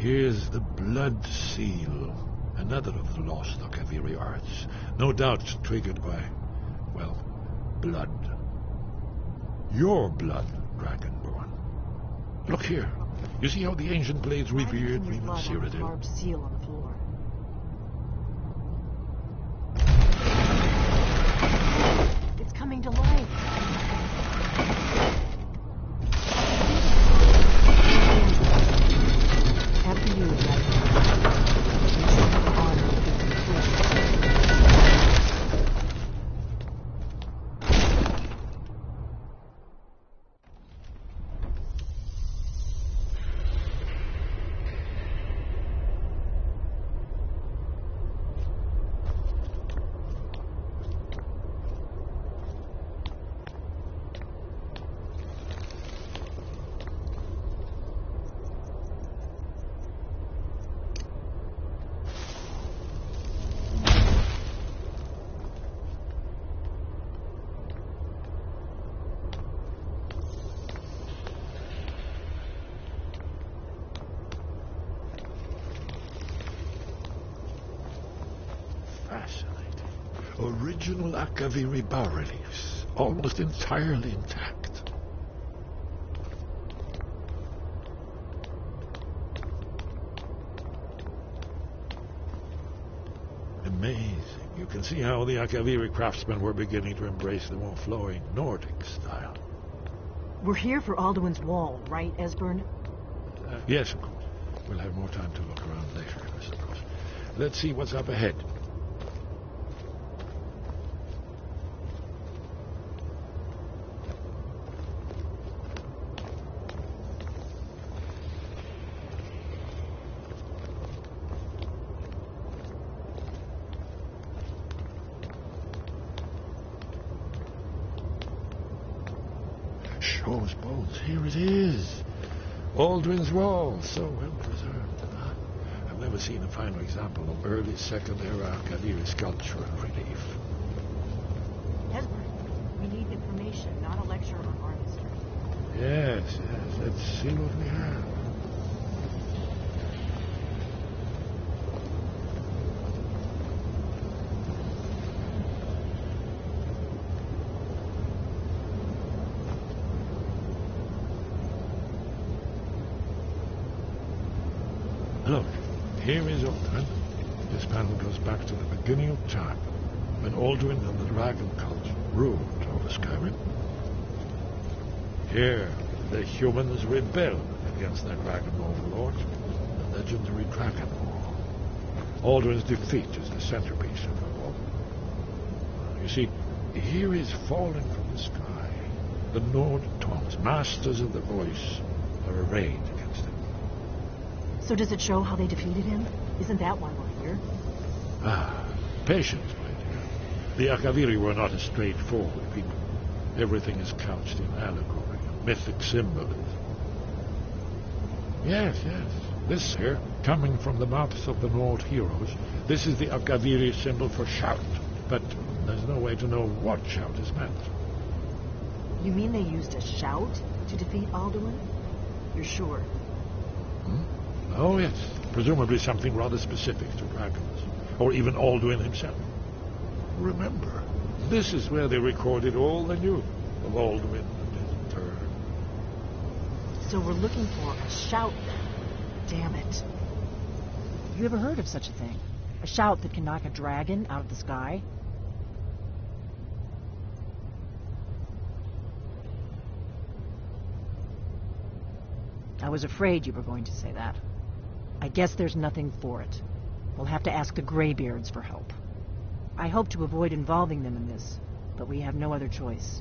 Here's the blood seal, another of the lost Akaviri arts, no doubt triggered by, well, blood. Your blood, Dragonborn. Look here. You see how the ancient blades revered even Cyrodiil? Carved seal on the floor. It's coming to life. After you, the honor of the conclusion. Original Akaviri bas-reliefs, almost entirely intact. Amazing. You can see how the Akaviri craftsmen were beginning to embrace the more flowing Nordic style. We're here for Alduin's wall, right, Esbern? Yes, of course. We'll have more time to look around later, I suppose. Let's see what's up ahead. Shaw's bones, here it is. Alduin's wall, so well preserved. I've never seen a finer example of early Second Era Akaviri sculpture and relief. Esbern, we need information, not a lecture on art history. Yes, let's see what we have. Look, here is Alduin. This panel goes back to the beginning of time, when Alduin and the dragon cult ruled over Skyrim. Here, the humans rebelled against their dragon overlords, the legendary Dragon War. Alduin's defeat is the centerpiece of the war. You see, here is falling from the sky. The Nord Tongs, masters of the voice, are arrayed against him. So does it show how they defeated him? Isn't that why we're here? Patience, my dear. The Akaviri were not a straightforward people. Everything is couched in allegory and mythic symbolism. Yes. This here, coming from the mouths of the Nord heroes, this is the Akaviri symbol for shout. But there's no way to know what shout is meant. You mean they used a shout to defeat Alduin? You're sure? Oh, yes. Presumably something rather specific to dragons, or even Alduin himself. Remember, this is where they recorded all they knew of Alduin and his turn. So we're looking for a shout then. Damn it. You ever heard of such a thing? A shout that can knock a dragon out of the sky? I was afraid you were going to say that. I guess there's nothing for it. We'll have to ask the Greybeards for help. I hope to avoid involving them in this, but we have no other choice.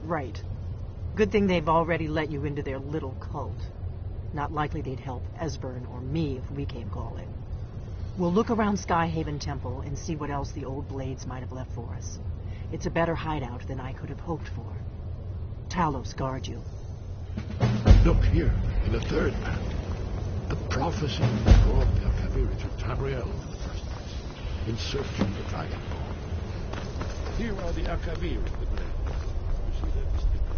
Right. Good thing they've already let you into their little cult. Not likely they'd help Esbern or me if we came calling. We'll look around Skyhaven Temple and see what else the old blades might have left for us. It's a better hideout than I could have hoped for. Talos guard you. Look here, in the third map. The prophecy that brought the Akaviri to Tamriel in the first place, in search of the Dragon Ball. Here are the Akaviri, the blade. You see their distinct.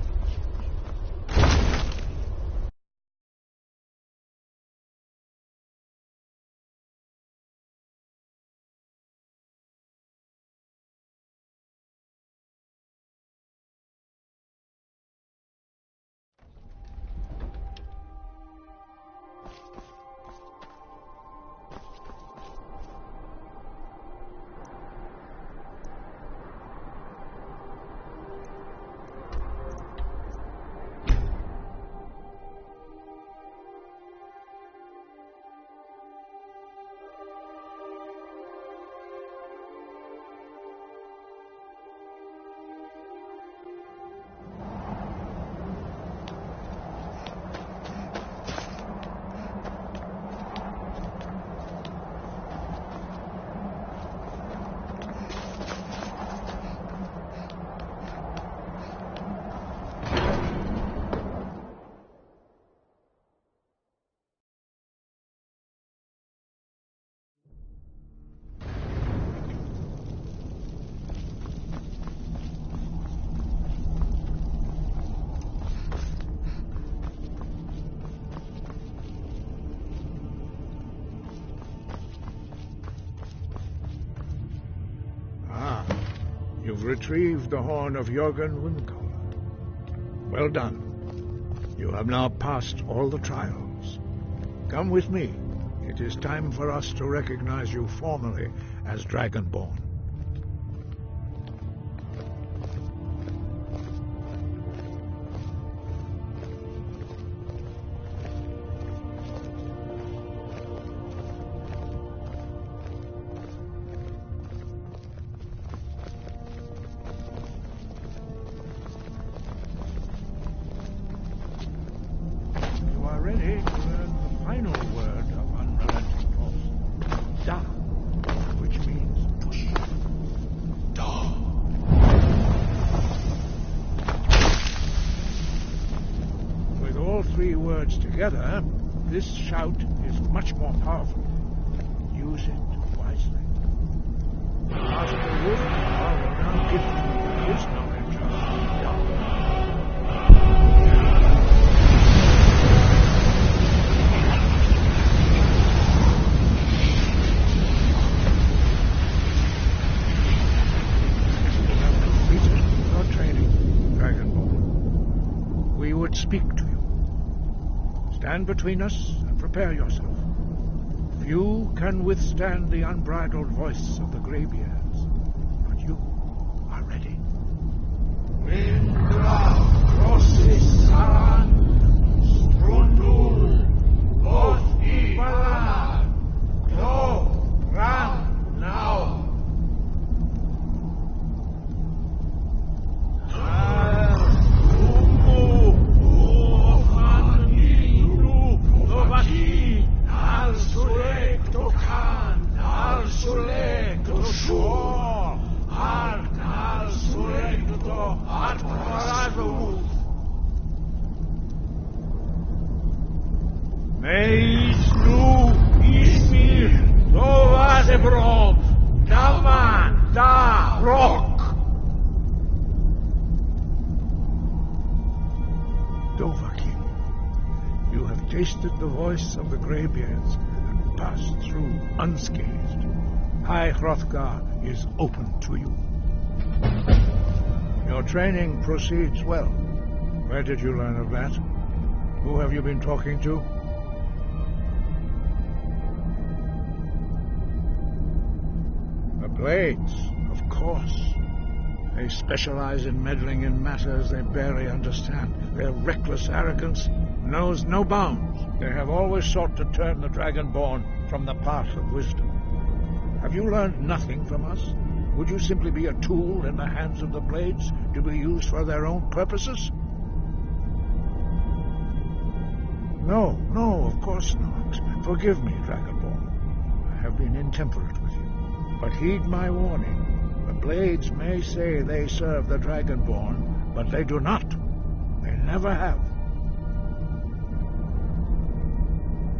retrieved the horn of Jörgen Windcaller. Well done. You have now passed all the trials. Come with me. It is time for us to recognize you formally as Dragonborn. Ready to learn the final word of unrelenting force. Da, which means push. Da. With all three words together, this shout is much more powerful. Use it wisely. The Master Wolfgar will now give you his knowledge of Da. Speak to you. Stand between us and prepare yourself. Few can withstand the unbridled voice of the greybeards, but you are ready. Windra crosses Saran, Strundul, both Ibalan, Klo, Ram, now. Tasted the voice of the greybeards and passed through unscathed. High Hrothgar is open to you. Your training proceeds well. Where did you learn of that? Who have you been talking to? The Blades, of course. They specialize in meddling in matters they barely understand. Their reckless arrogance knows no bounds. They have always sought to turn the Dragonborn from the path of wisdom. Have you learned nothing from us? Would you simply be a tool in the hands of the Blades to be used for their own purposes? No, of course not. Forgive me, Dragonborn. I have been intemperate with you. But heed my warning. The Blades may say they serve the Dragonborn, but they do not. They never have.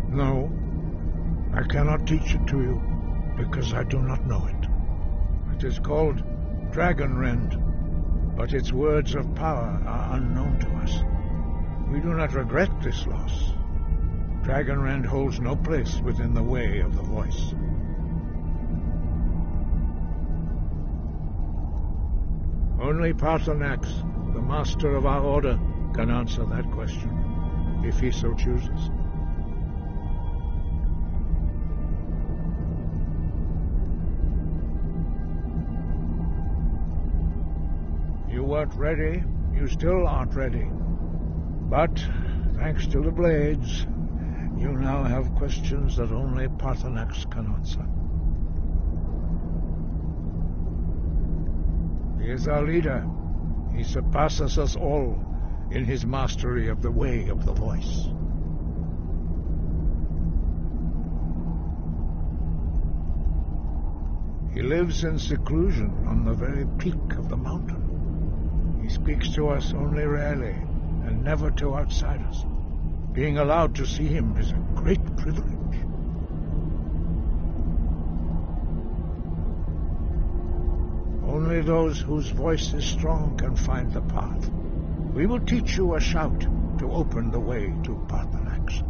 No, I cannot teach it to you, because I do not know it. It is called Dragonrend, but its words of power are unknown to us. We do not regret this loss. Dragonrend holds no place within the way of the voice. Only Paarthurnax, the master of our order, can answer that question, if he so chooses. You weren't ready. You still aren't ready. But, thanks to the Blades, you now have questions that only Paarthurnax can answer. He is our leader. He surpasses us all in his mastery of the way of the voice. He lives in seclusion on the very peak of the mountain. He speaks to us only rarely, and never to outsiders. Being allowed to see him is a great privilege. Only those whose voice is strong can find the path. We will teach you a shout to open the way to Paarthurnax.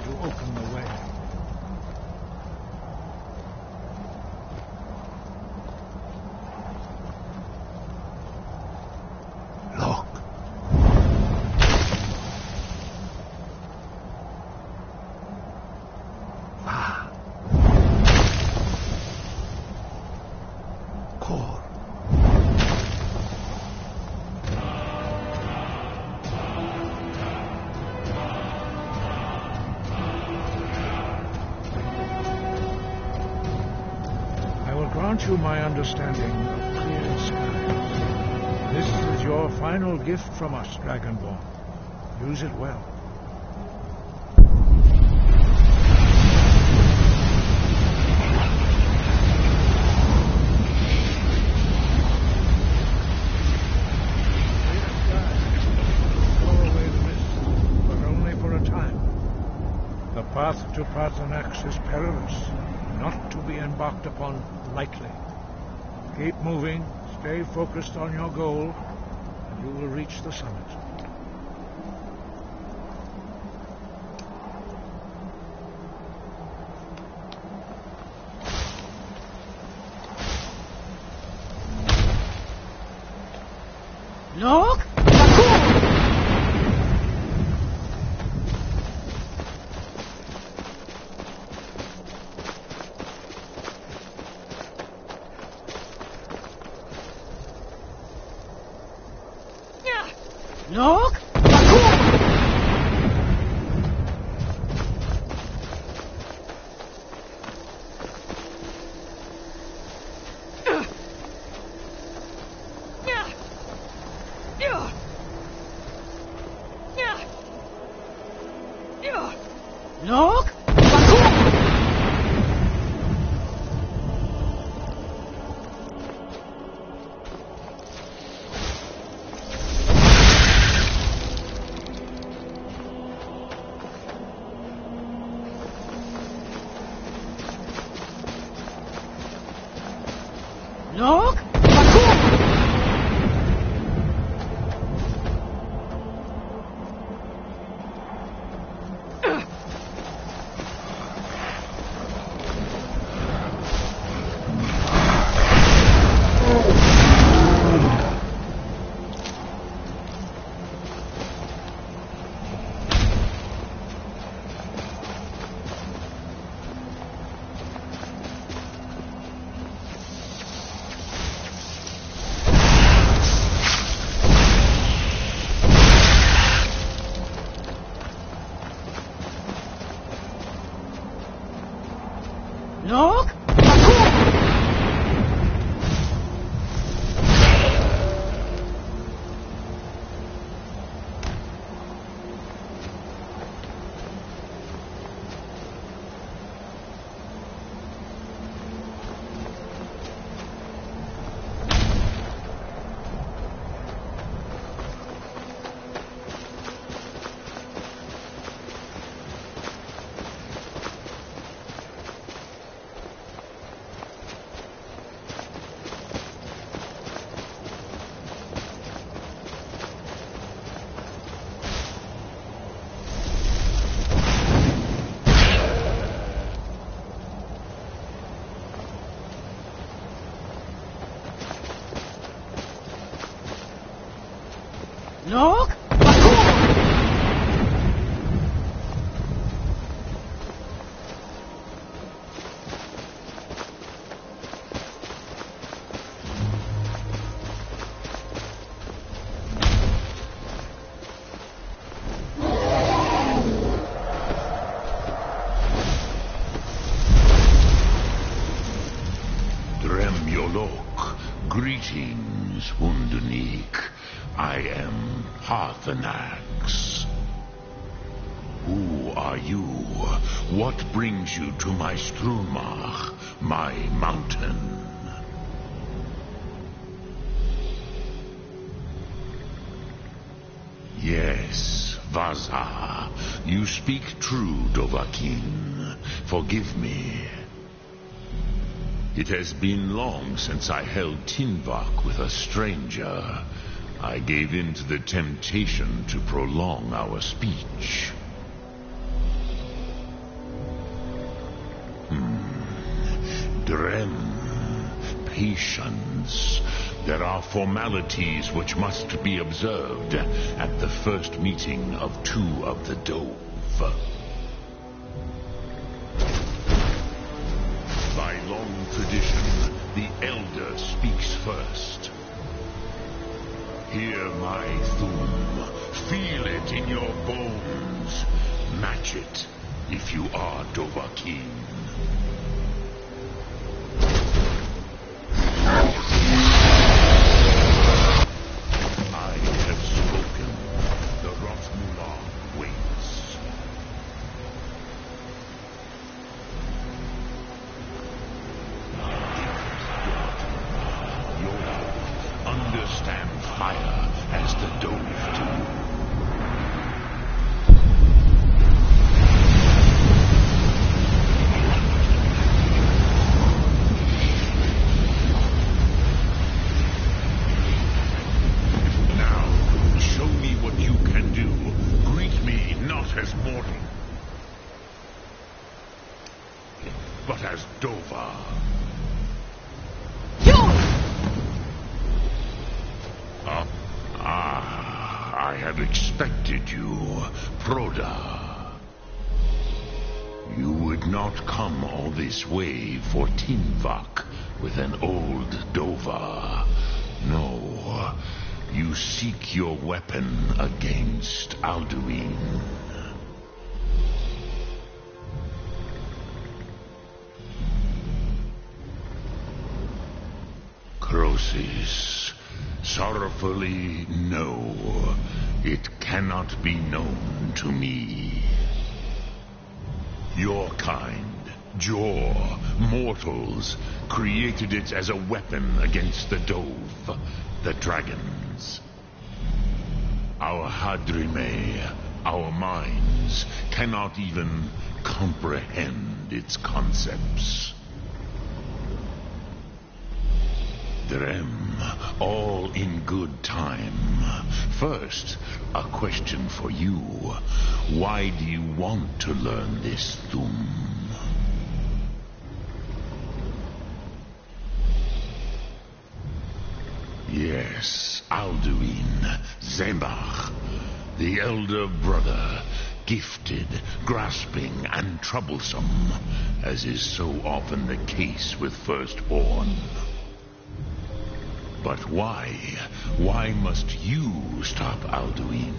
to open the way. Look. Ah. Core. I will grant you my understanding of clear skies. This is your final gift from us, Dragonborn. Use it well. Clear skies. Blow away the mist, but only for a time. The path to Paarthurnax is perilous, not to be embarked upon lightly. Keep moving, stay focused on your goal, and you will reach the summit. Look! Look! Look! Look! Look! Look! Dremyolok, greetings, Hundunik. I am Paarthurnax. Who are you? What brings you to my Strumach, my mountain? Yes, Vaza, you speak true, Dovahkiin. Forgive me. It has been long since I held Tinvak with a stranger. I gave in to the temptation to prolong our speech. Drem, patience. There are formalities which must be observed at the first meeting of two of the Dove. By long tradition, the Elder speaks first. Hear my Thum. Feel it in your bones. Match it if you are Dovahkiin. I have spoken. The Rothmullah waits. You understand fire as the Dove do. As mortal, but as Dova. I have expected you, Proda. You would not come all this way for Tinvak with an old Dova. No, you seek your weapon against Alduin. Crosis, sorrowfully, no, it cannot be known to me. Your kind, Jor, mortals, created it as a weapon against the Dove, the dragons. Our Hadrime, our minds, cannot even comprehend its concepts. Drem, all in good time. First, a question for you. Why do you want to learn this Thum? Yes, Alduin, Zemach, the elder brother, gifted, grasping, and troublesome, as is so often the case with firstborn. But why? Why must you stop Alduin?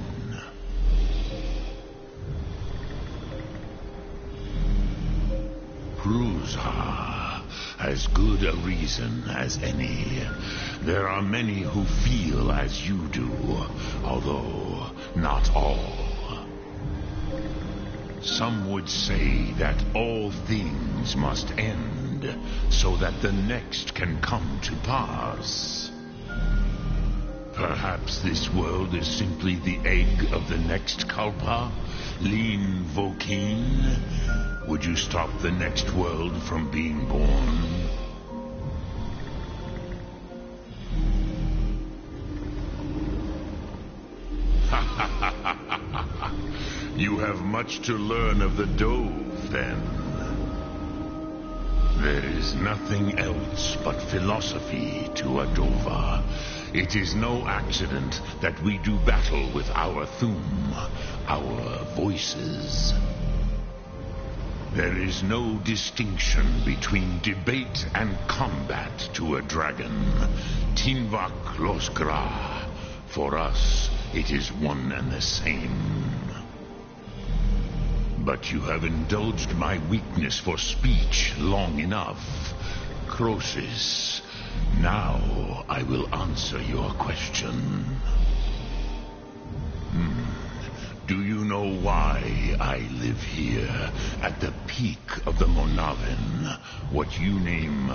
Cruzha, as good a reason as any. There are many who feel as you do, although not all. Some would say that all things must end, so that the next can come to pass. Perhaps this world is simply the egg of the next Kalpa, Lean Vokeen. Would you stop the next world from being born? You have much to learn of the Dove, then. There is nothing else but philosophy to a Dova. It is no accident that we do battle with our Thum, our voices. There is no distinction between debate and combat to a dragon. Tinvak Losgra. For us, it is one and the same. But you have indulged my weakness for speech long enough. Crosis, now I will answer your question. Do you know why I live here, at the peak of the Monavin, what you name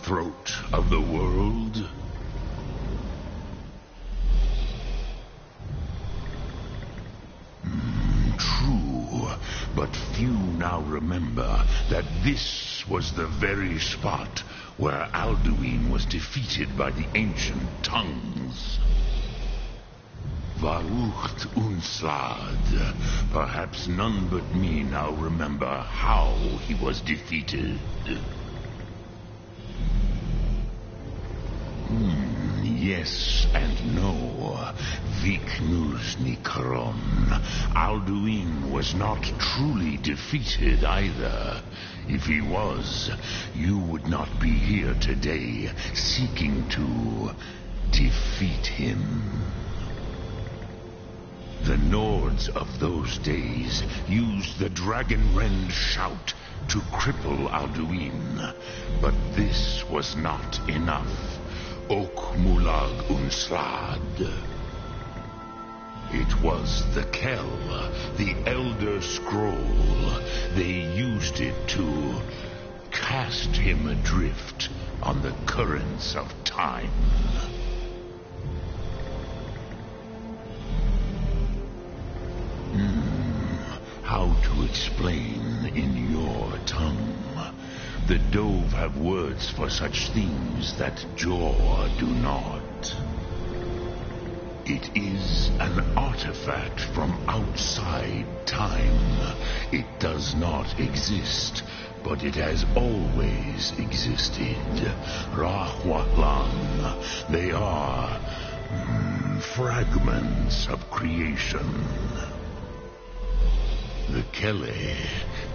throat of the world? True, but few now remember that this was the very spot where Alduin was defeated by the ancient tongues. Varucht Unslad. Perhaps none but me now remember how he was defeated. Yes and no. Viknus Nikron. Alduin was not truly defeated either. If he was, you would not be here today seeking to defeat him. The Nords of those days used the Dragonrend shout to cripple Alduin, but this was not enough. Ok Mulag Unslad. It was the Kell, the Elder Scroll. They used it to cast him adrift on the currents of time. How to explain in your tongue? The Dove have words for such things that Jor do not. It is an artifact from outside time. It does not exist, but it has always existed. Rahwatlan. They are fragments of creation. The Kele,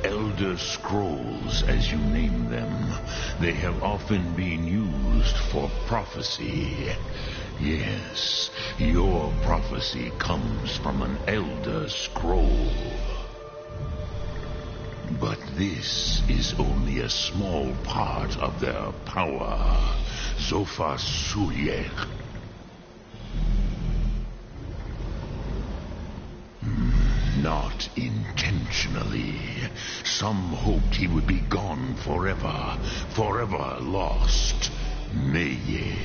Elder Scrolls as you name them, they have often been used for prophecy. Yes, your prophecy comes from an Elder Scroll. But this is only a small part of their power. Zofa Suyech. Not intentionally. Some hoped he would be gone forever, forever lost. Meye.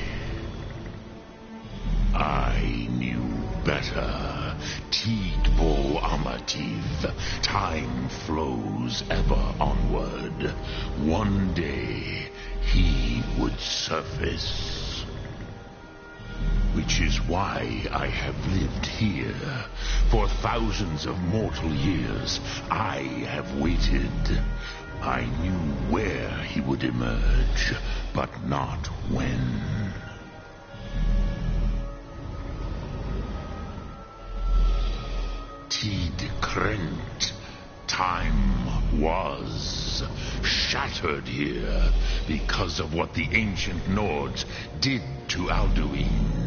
I knew better. Tidbo Amativ. Time flows ever onward. One day he would surface. Which is why I have lived here. For thousands of mortal years, I have waited. I knew where he would emerge, but not when. Tid Krent. Time was shattered here because of what the ancient Nords did to Alduin.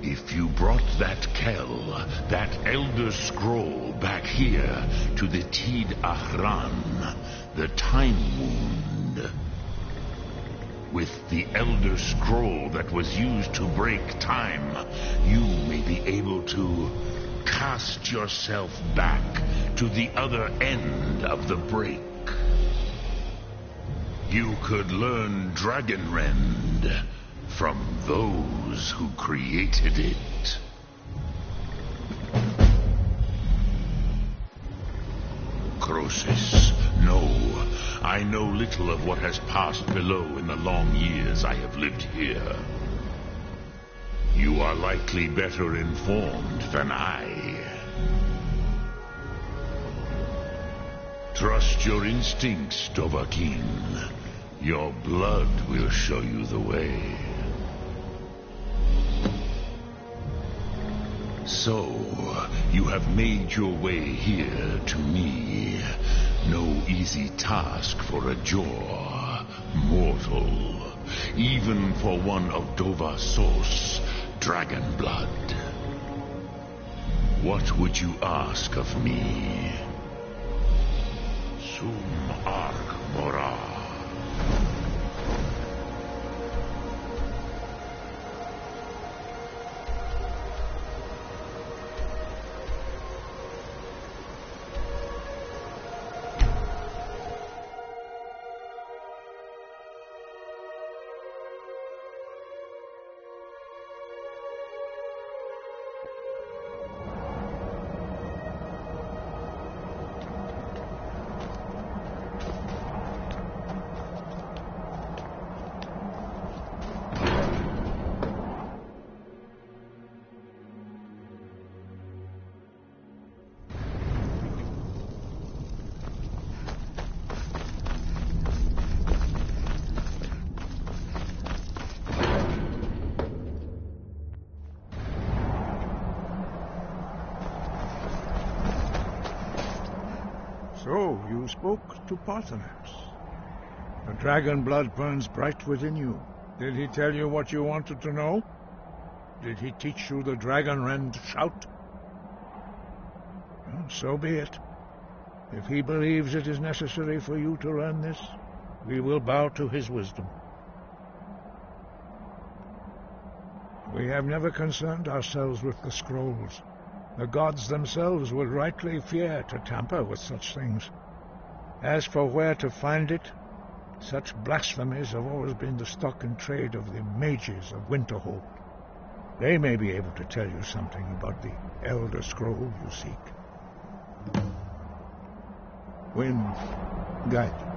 If you brought that Kell, that Elder Scroll back here to the Tid Ahran, the Time Wound, with the Elder Scroll that was used to break time, you may be able to cast yourself back to the other end of the break. You could learn Dragonrend from those who created it. Croesus, no. I know little of what has passed below in the long years I have lived here. You are likely better informed than I. Trust your instincts, Dovahkiin. Your blood will show you the way. So, you have made your way here to me. No easy task for a Jor, mortal. Even for one of Dovahsos, dragon blood. What would you ask of me? Sum Ark Morah. you spoke to Parthenax. The dragon blood burns bright within you. Did he tell you what you wanted to know? Did he teach you the dragon rend shout? Well, so be it. If he believes it is necessary for you to learn this, we will bow to his wisdom. We have never concerned ourselves with the scrolls. The gods themselves would rightly fear to tamper with such things. As for where to find it, such blasphemies have always been the stock and trade of the mages of Winterhold. They may be able to tell you something about the Elder Scroll you seek. Wind, guide.